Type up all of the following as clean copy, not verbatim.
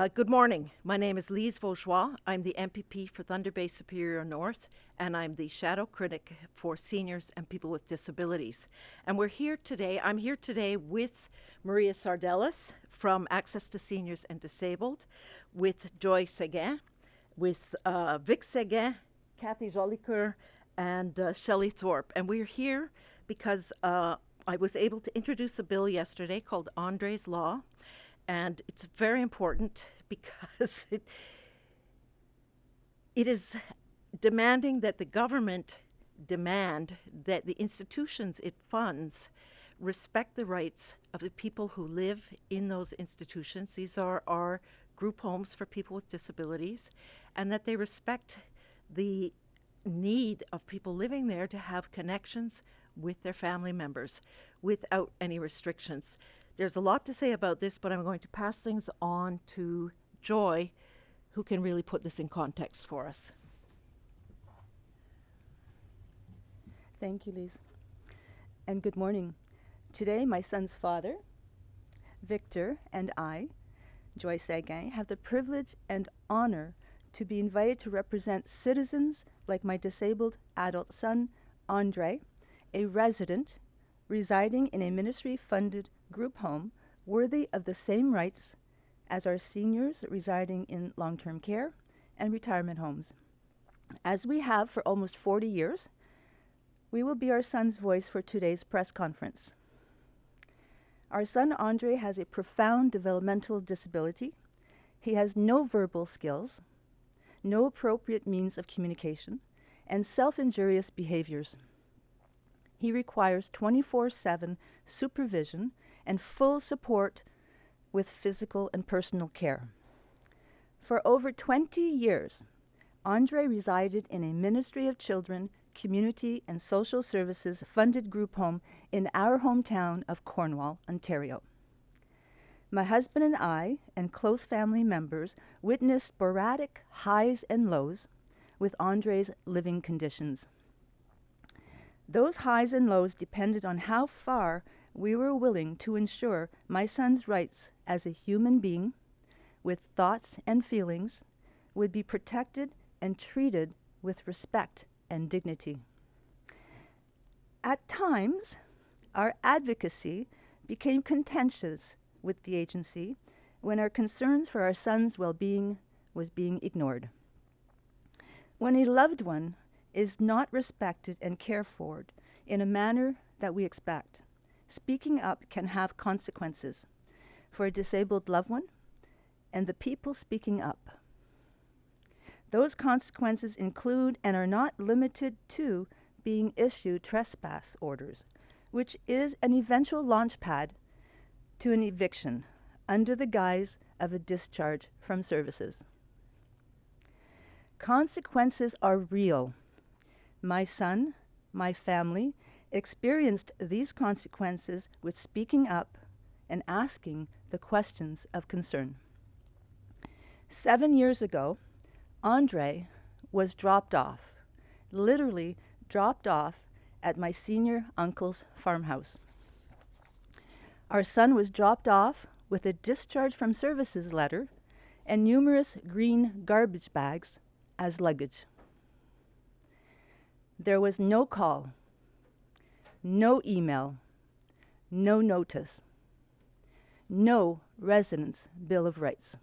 Good morning. My name is Lise Vaugeois. I'm the MPP for Thunder Bay Superior North, and I'm the shadow critic for seniors and people with disabilities. And I'm here today with Maria Sardellas from Access to Seniors and Disabled, with Joy Seguin, with Vic Seguin, Kathy Jolicoeur, and Shelley Thorpe. And we're here because I was able to introduce a bill yesterday called André's Law. And it's very important because it is demanding that the government demand that the institutions it funds respect the rights of the people who live in those institutions. These are our group homes for people with disabilities, and that they respect the need of people living there to have connections with their family members without any restrictions. There's a lot to say about this, but I'm going to pass things on to Joy, who can really put this in context for us. Thank you, Lise. And good morning. Today, my son's father, Victor, and I, Joy Seguin, have the privilege and honor to be invited to represent citizens like my disabled adult son, André, a resident residing in a ministry-funded group home worthy of the same rights as our seniors residing in long-term care and retirement homes. As we have for almost 40 years, we will be our son's voice for today's press conference. Our son André has a profound developmental disability. He has no verbal skills, no appropriate means of communication, and self-injurious behaviors. He requires 24/7 supervision and full support with physical and personal care. For over 20 years, André resided in a Ministry of Children, Community and Social Services funded group home in our hometown of Cornwall, Ontario. My husband and I and close family members witnessed sporadic highs and lows with André's living conditions. Those highs and lows depended on how far we were willing to ensure my son's rights as a human being with thoughts and feelings would be protected and treated with respect and dignity. At times, our advocacy became contentious with the agency when our concerns for our son's well-being was being ignored. When a loved one is not respected and cared for in a manner that we expect, speaking up can have consequences for a disabled loved one and the people speaking up. Those consequences include and are not limited to being issued trespass orders, which is an eventual launchpad to an eviction under the guise of a discharge from services. Consequences are real. My son, my family, experienced these consequences with speaking up and asking the questions of concern. 7 years ago, André was dropped off, literally dropped off at my senior uncle's farmhouse. Our son was dropped off with a discharge from services letter and numerous green garbage bags as luggage. There was no call, no email, no notice, no residence bill of rights.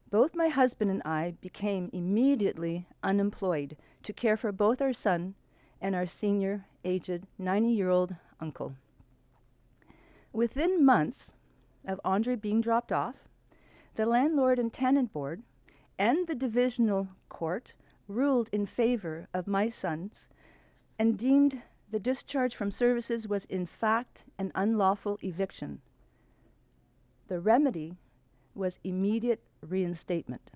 Both my husband and I became immediately unemployed to care for both our son and our senior, aged 90-year-old uncle. Within months of André being dropped off, the Landlord and Tenant Board and the Divisional Court ruled in favor of my sons and deemed the discharge from services was in fact an unlawful eviction. The remedy was immediate reinstatement.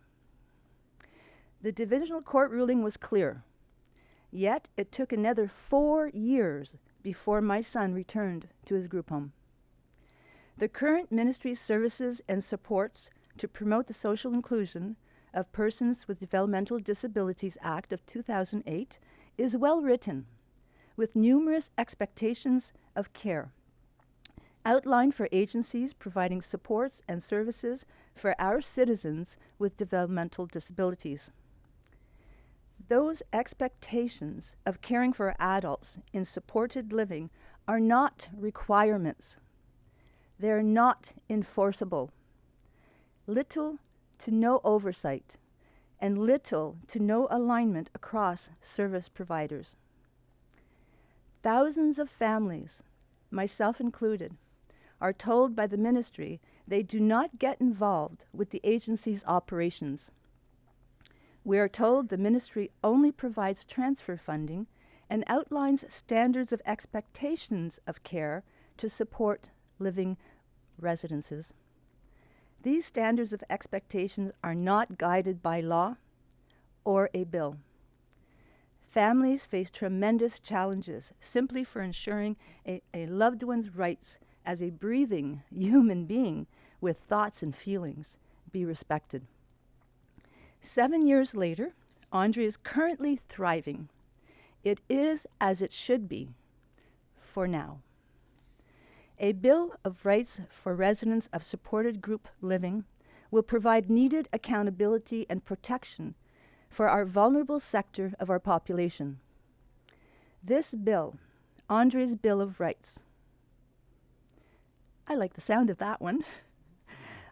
The Divisional Court ruling was clear, yet it took another 4 years before my son returned to his group home. The current ministry's services and supports to promote the social inclusion of Persons with Developmental Disabilities Act of 2008 is well written, with numerous expectations of care outlined for agencies providing supports and services for our citizens with developmental disabilities. Those expectations of caring for adults in supported living are not requirements. They're not enforceable. Little to no oversight and little to no alignment across service providers. Thousands of families, myself included, are told by the ministry they do not get involved with the agency's operations. We are told the ministry only provides transfer funding and outlines standards of expectations of care to support living residences. These standards of expectations are not guided by law or a bill. Families face tremendous challenges simply for ensuring a loved one's rights as a breathing human being with thoughts and feelings be respected. 7 years later, André is currently thriving. It is as it should be, for now. A Bill of Rights for residents of supported group living will provide needed accountability and protection for our vulnerable sector of our population. This bill, André's Bill of Rights, I like the sound of that one.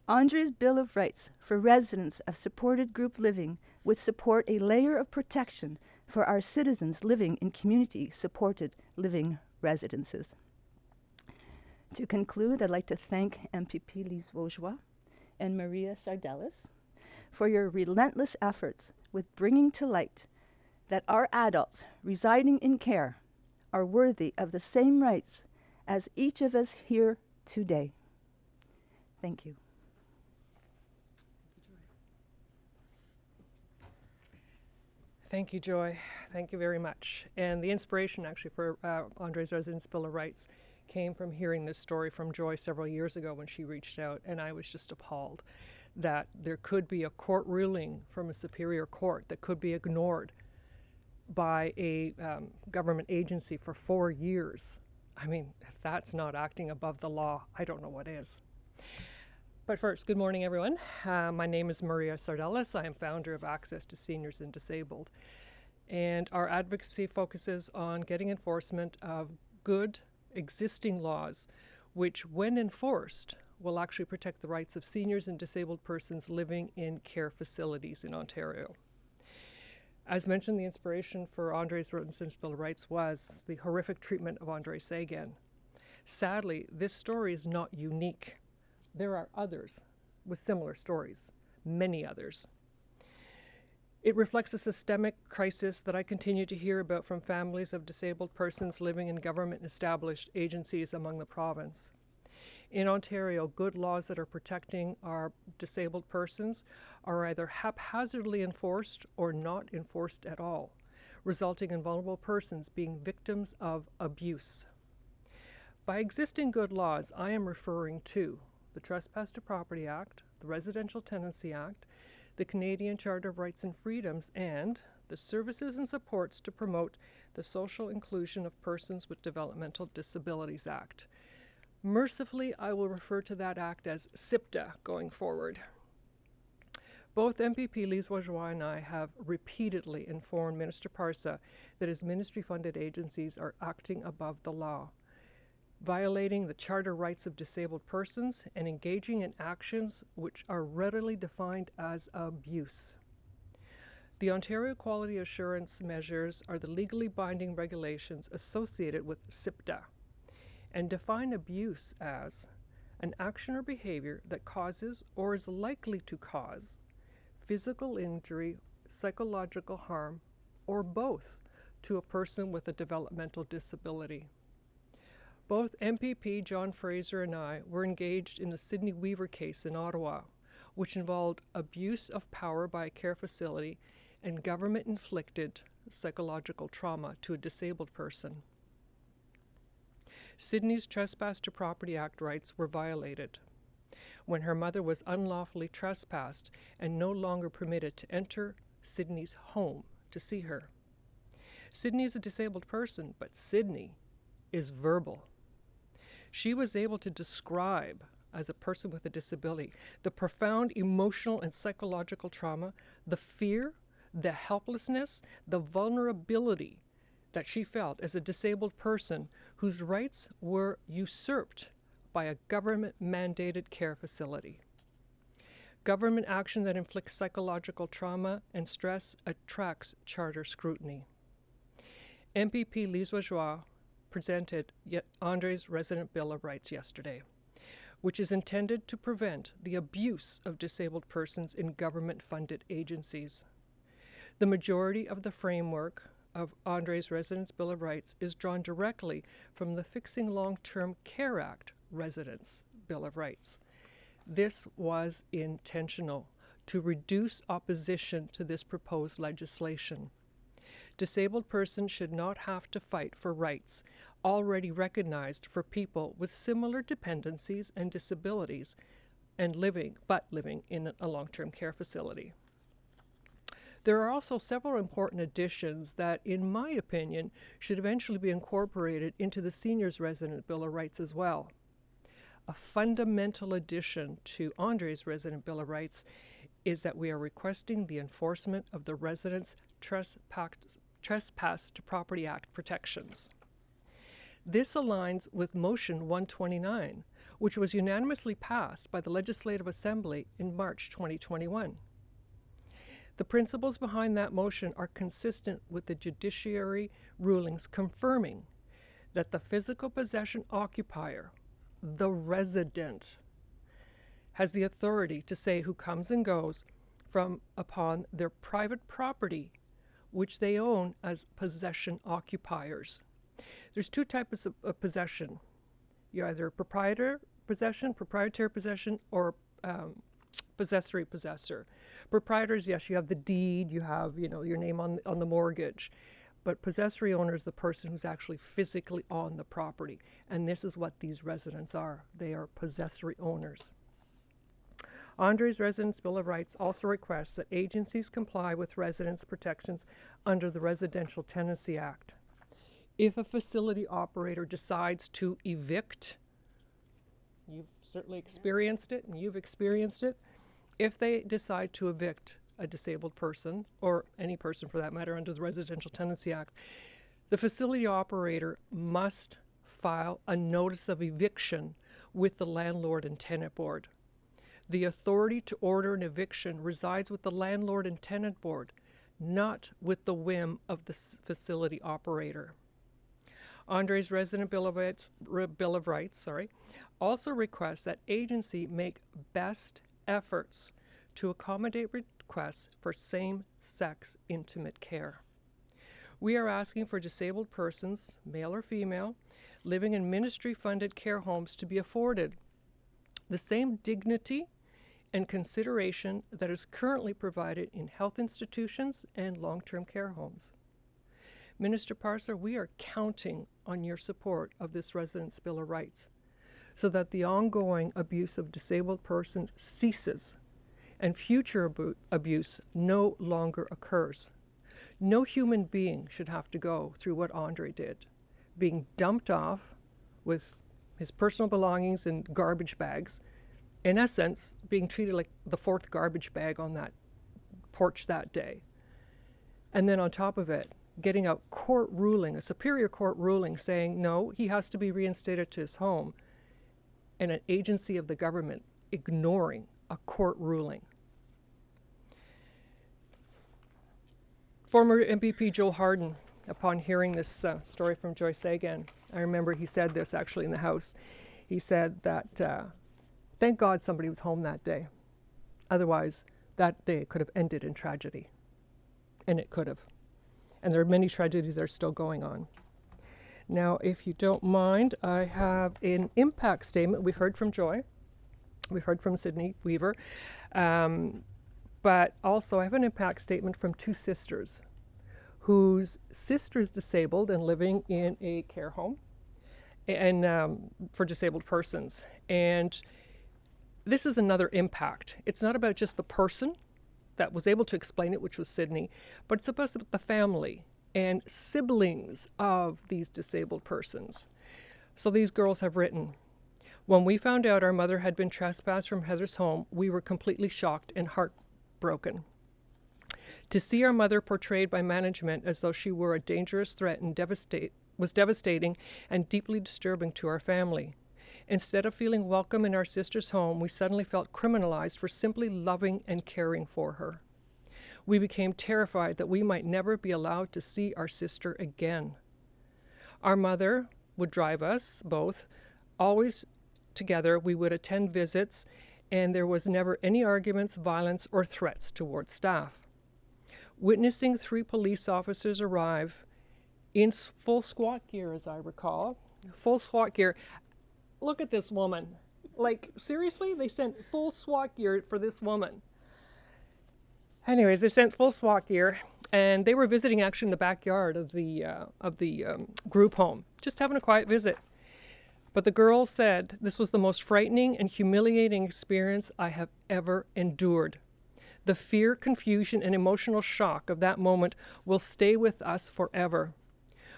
André's Bill of Rights for residents of supported group living would support a layer of protection for our citizens living in community-supported living residences. To conclude, I'd like to thank MPP Lise Vaugeois and Maria Sardellis for your relentless efforts with bringing to light that our adults residing in care are worthy of the same rights as each of us here today. Thank you. Thank you, Joy. Thank you very much. And the inspiration actually for André's Residence Bill of Rights came from hearing this story from Joy several years ago when she reached out, and I was just appalled that there could be a court ruling from a superior court that could be ignored by a government agency for 4 years. I mean, if that's not acting above the law, I don't know what is. But first, good morning, everyone. My name is Maria Sardellis. I am founder of Access to Seniors and Disabled. And our advocacy focuses on getting enforcement of good existing laws, which, when enforced, will actually protect the rights of seniors and disabled persons living in care facilities in Ontario. As mentioned, the inspiration for André's Residence Bill of Rights was the horrific treatment of André Seguin. Sadly, this story is not unique. There are others with similar stories, many others. It reflects a systemic crisis that I continue to hear about from families of disabled persons living in government-established agencies among the province. In Ontario, good laws that are protecting our disabled persons are either haphazardly enforced or not enforced at all, resulting in vulnerable persons being victims of abuse. By existing good laws, I am referring to the Trespass to Property Act, the Residential Tenancy Act, the Canadian Charter of Rights and Freedoms, and the Services and Supports to Promote the Social Inclusion of Persons with Developmental Disabilities Act. Mercifully, I will refer to that act as SIPTA going forward. Both MPP Lise Vaugeois and I have repeatedly informed Minister Parsa that his ministry-funded agencies are acting above the law, violating the charter rights of disabled persons and engaging in actions which are readily defined as abuse. The Ontario Quality Assurance measures are the legally binding regulations associated with SIPTA and define abuse as an action or behavior that causes or is likely to cause physical injury, psychological harm, or both to a person with a developmental disability. Both MPP John Fraser and I were engaged in the Sydney Weaver case in Ottawa, which involved abuse of power by a care facility and government-inflicted psychological trauma to a disabled person. Sydney's Trespass to Property Act rights were violated when her mother was unlawfully trespassed and no longer permitted to enter Sydney's home to see her. Sydney is a disabled person, but Sydney is verbal. She was able to describe as a person with a disability, the profound emotional and psychological trauma, the fear, the helplessness, the vulnerability that she felt as a disabled person whose rights were usurped by a government-mandated care facility. Government action that inflicts psychological trauma and stress attracts charter scrutiny. MPP Lise Bourgeois presented André's Resident Bill of Rights yesterday, which is intended to prevent the abuse of disabled persons in government-funded agencies. The majority of the framework of André's Residence Bill of Rights is drawn directly from the Fixing Long-Term Care Act Residence Bill of Rights. This was intentional to reduce opposition to this proposed legislation. Disabled persons should not have to fight for rights already recognized for people with similar dependencies and disabilities and living in a long-term care facility. There are also several important additions that, in my opinion, should eventually be incorporated into the Seniors Resident Bill of Rights as well. A fundamental addition to André's Resident Bill of Rights is that we are requesting the enforcement of the Residents' Trespass to Property Act protections. This aligns with Motion 129, which was unanimously passed by the Legislative Assembly in March 2021. The principles behind that motion are consistent with the judiciary rulings confirming that the physical possession occupier, the resident, has the authority to say who comes and goes from upon their private property, which they own as possession occupiers. There's two types of possession. You're either proprietary possession, or possessory possessor. Proprietors, yes, you have the deed, you have, your name on the mortgage. But possessory owner is the person who's actually physically on the property. And this is what these residents are. They are possessory owners. André's Residence Bill of Rights also requests that agencies comply with residents' protections under the Residential Tenancy Act. If a facility operator decides to evict, you've certainly experienced it, and you've experienced it, if they decide to evict a disabled person, or any person for that matter, under the Residential Tenancy Act, the facility operator must file a notice of eviction with the Landlord and Tenant Board. The authority to order an eviction resides with the Landlord and Tenant Board, not with the whim of the facility operator. André's Resident Bill of Rights also requests that agency make best efforts to accommodate requests for same-sex intimate care. We are asking for disabled persons, male or female, living in ministry-funded care homes to be afforded the same dignity and consideration that is currently provided in health institutions and long-term care homes. Minister Parser, we are counting on your support of this Residence Bill of Rights so that the ongoing abuse of disabled persons ceases and future abuse no longer occurs. No human being should have to go through what André did, being dumped off with his personal belongings in garbage bags, in essence, being treated like the fourth garbage bag on that porch that day. And then on top of it, getting a court ruling, a superior court ruling saying, no, he has to be reinstated to his home, and an agency of the government ignoring a court ruling. Former MPP Joel Harden, upon hearing this story from Joy Sagan, I remember he said this actually in the House. He said that, thank God somebody was home that day. Otherwise, that day could have ended in tragedy. And it could have. And there are many tragedies that are still going on. Now, if you don't mind, I have an impact statement. We've heard from Joy. We've heard from Sydney Weaver. But also I have an impact statement from two sisters whose sister is disabled and living in a care home and for disabled persons. And this is another impact. It's not about just the person that was able to explain it, which was Sydney, but it's about the family and siblings of these disabled persons. So these girls have written, When we found out our mother had been trespassed from Heather's home, we were completely shocked and heartbroken. To see our mother portrayed by management as though she were a dangerous threat and was devastating and deeply disturbing to our family. Instead of feeling welcome in our sister's home, we suddenly felt criminalized for simply loving and caring for her. We became terrified that we might never be allowed to see our sister again. Our mother would drive us both, always together. We would attend visits, and there was never any arguments, violence, or threats towards staff. Witnessing 3 police officers arrive in full SWAT gear, as I recall, full SWAT gear. Look at this woman. Like, seriously? They sent full SWAT gear for this woman. Anyways, they sent full SWAT gear, and they were visiting actually in the backyard of the group home, just having a quiet visit. But the girl said this was the most frightening and humiliating experience I have ever endured. The fear, confusion, and emotional shock of that moment will stay with us forever.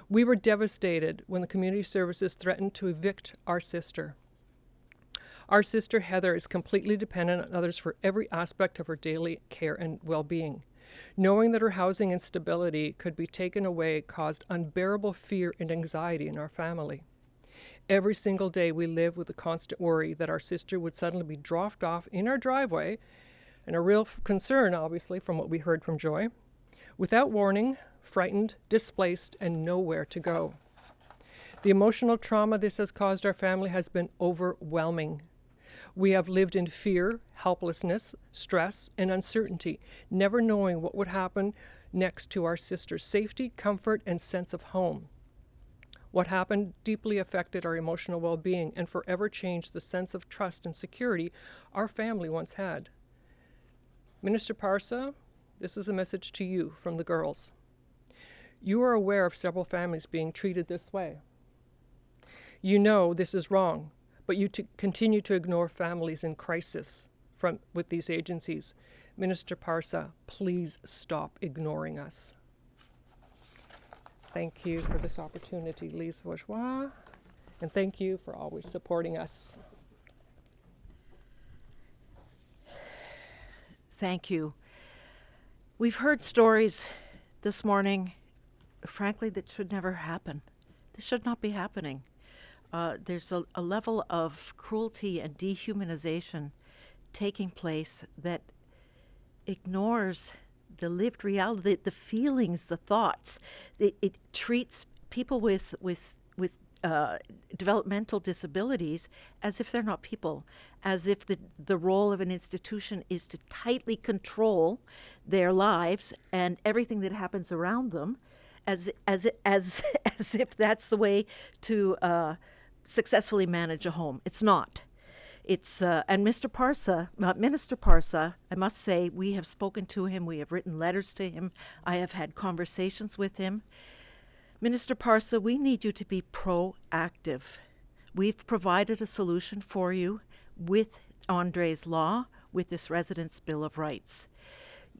We were devastated when the community services threatened to evict our sister. Our sister Heather is completely dependent on others for every aspect of her daily care and well-being. Knowing that her housing instability could be taken away caused unbearable fear and anxiety in our family. Every single day we lived with the constant worry that our sister would suddenly be dropped off in our driveway, and a real concern, obviously, from what we heard from Joy, without warning, frightened, displaced, and nowhere to go. The emotional trauma this has caused our family has been overwhelming. We have lived in fear, helplessness, stress, and uncertainty, never knowing what would happen next to our sister's safety, comfort, and sense of home. What happened deeply affected our emotional well-being and forever changed the sense of trust and security our family once had. Minister Parsa, this is a message to you from the girls. You are aware of several families being treated this way. You know this is wrong, but you continue to ignore families in crisis with these agencies. Minister Parsa, please stop ignoring us. Thank you for this opportunity, Lise Bourgeois, and thank you for always supporting us. Thank you. We've heard stories this morning, frankly, that should never happen. This should not be happening. There's a level of cruelty and dehumanization taking place that ignores the lived reality, the feelings, the thoughts. It treats people with developmental disabilities as if they're not people, as if the role of an institution is to tightly control their lives and everything that happens around them, as if that's the way to successfully manage a home. It's not. It's and Minister Parsa, I must say, we have spoken to him, we have written letters to him, I have had conversations with him. Minister Parsa, we need you to be proactive. We've provided a solution for you with André's law, with this Residents' Bill of Rights.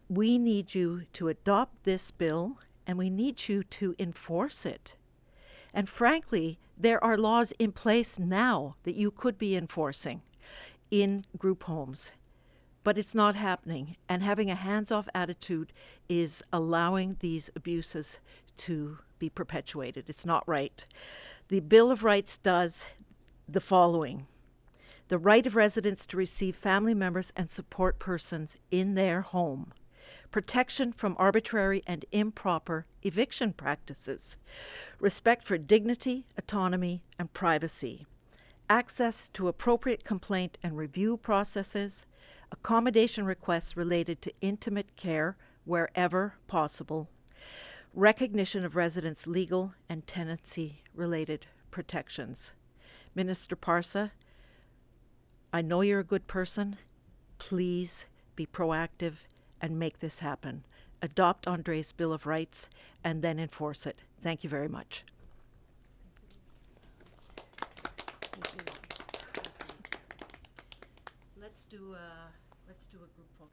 We need you to adopt this bill, and we need you to enforce it. And frankly, there are laws in place now that you could be enforcing in group homes, but it's not happening. And having a hands-off attitude is allowing these abuses to be perpetuated. It's not right. The Bill of Rights does the following: the right of residents to receive family members and support persons in their home, protection from arbitrary and improper eviction practices, respect for dignity, autonomy, and privacy, access to appropriate complaint and review processes, accommodation requests related to intimate care wherever possible, recognition of residents' legal and tenancy-related protections. Minister Parsa, I know you're a good person. Please be proactive and make this happen. Adopt André's Bill of Rights and then enforce it. Thank you very much. Let's do a group photo.